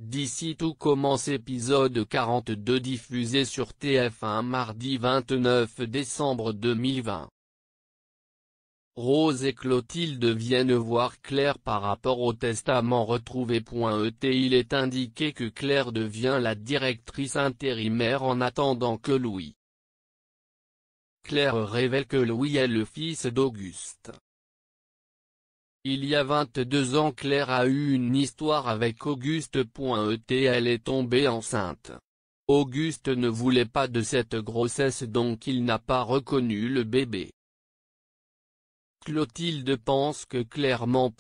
D'ici tout commence épisode 42 diffusé sur TF1 mardi 29 décembre 2020. Rose et Clotilde viennent voir Claire par rapport au testament retrouvé. Il est indiqué que Claire devient la directrice intérimaire en attendant que Louis. Claire révèle que Louis est le fils d'Auguste. Il y a 22 ans Claire a eu une histoire avec Auguste. Elle est tombée enceinte. Auguste ne voulait pas de cette grossesse donc il n'a pas reconnu le bébé. Clotilde pense que clairement.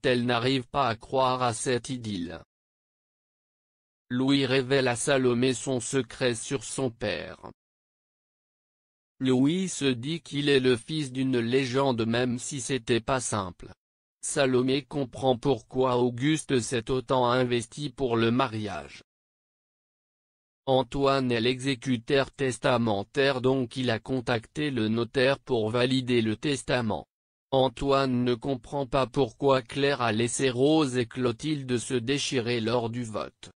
Elle n'arrive pas à croire à cette idylle. Louis révèle à Salomé son secret sur son père. Louis se dit qu'il est le fils d'une légende même si c'était pas simple. Salomé comprend pourquoi Auguste s'est autant investi pour le mariage. Antoine est l'exécuteur testamentaire donc il a contacté le notaire pour valider le testament. Antoine ne comprend pas pourquoi Claire a laissé Rose et Clotilde se déchirer lors du vote.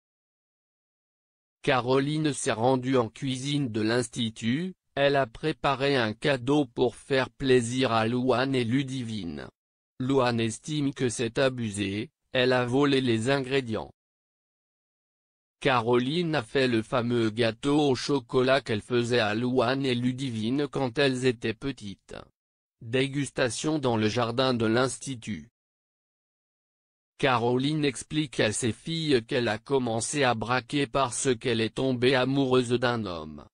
Caroline s'est rendue en cuisine de l'Institut, elle a préparé un cadeau pour faire plaisir à Louane et Ludivine. Louane estime que c'est abusé, elle a volé les ingrédients. Caroline a fait le fameux gâteau au chocolat qu'elle faisait à Louane et Ludivine quand elles étaient petites. Dégustation dans le jardin de l'Institut. Caroline explique à ses filles qu'elle a commencé à braquer parce qu'elle est tombée amoureuse d'un homme.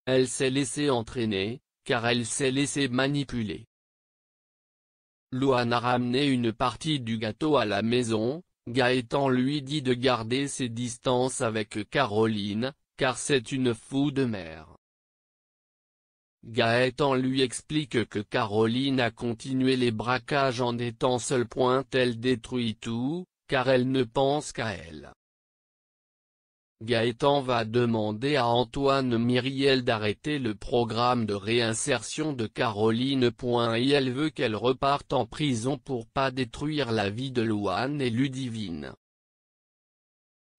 Elle s'est laissée entraîner, car elle s'est laissée manipuler. Louane a ramené une partie du gâteau à la maison, Gaëtan lui dit de garder ses distances avec Caroline, car c'est une fou de mère. Gaëtan lui explique que Caroline a continué les braquages en étant seule. Elle détruit tout, car elle ne pense qu'à elle. Gaëtan va demander à Antoine Myriel d'arrêter le programme de réinsertion de Caroline. Et elle veut qu'elle reparte en prison pour pas détruire la vie de Louane et Ludivine.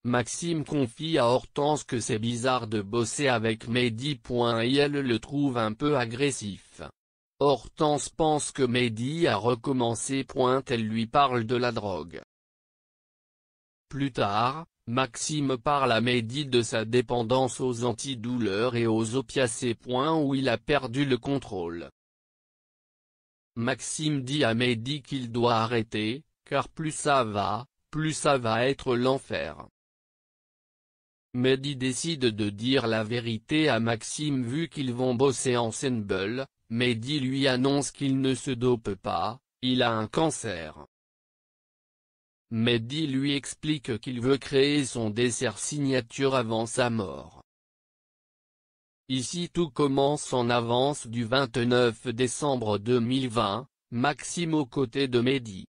Maxime confie à Hortense que c'est bizarre de bosser avec Mehdi. Et elle le trouve un peu agressif. Hortense pense que Mehdi a recommencé. Elle lui parle de la drogue. Plus tard, Maxime parle à Mehdi de sa dépendance aux antidouleurs et aux opiacés. Où il a perdu le contrôle. Maxime dit à Mehdi qu'il doit arrêter, car plus ça va être l'enfer. Mehdi décide de dire la vérité à Maxime vu qu'ils vont bosser ensemble. Mehdi lui annonce qu'il ne se dope pas, il a un cancer. Mehdi lui explique qu'il veut créer son dessert signature avant sa mort. Ici tout commence en avance du 29 décembre 2020, Maxime aux côtés de Mehdi.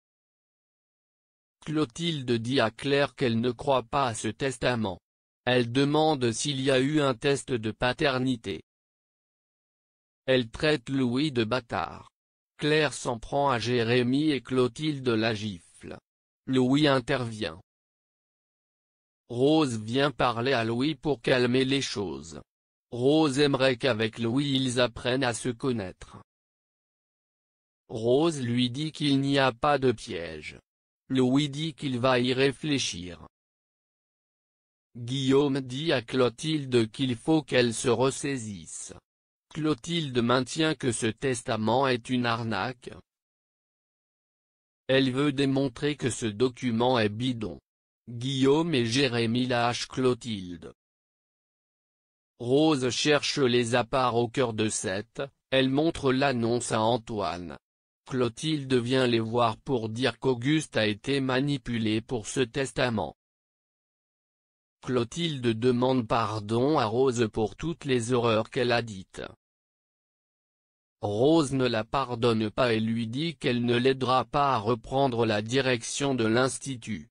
Clotilde dit à Claire qu'elle ne croit pas à ce testament. Elle demande s'il y a eu un test de paternité. Elle traite Louis de bâtard. Claire s'en prend à Jérémy et Clotilde la gifle. Louis intervient. Rose vient parler à Louis pour calmer les choses. Rose aimerait qu'avec Louis ils apprennent à se connaître. Rose lui dit qu'il n'y a pas de piège. Louis dit qu'il va y réfléchir. Guillaume dit à Clotilde qu'il faut qu'elle se ressaisisse. Clotilde maintient que ce testament est une arnaque. Elle veut démontrer que ce document est bidon. Guillaume et Jérémy lâchent Clotilde. Rose cherche les apparts au cœur de cette, elle montre l'annonce à Antoine. Clotilde vient les voir pour dire qu'Auguste a été manipulé pour ce testament. Clotilde demande pardon à Rose pour toutes les horreurs qu'elle a dites. Rose ne la pardonne pas et lui dit qu'elle ne l'aidera pas à reprendre la direction de l'Institut.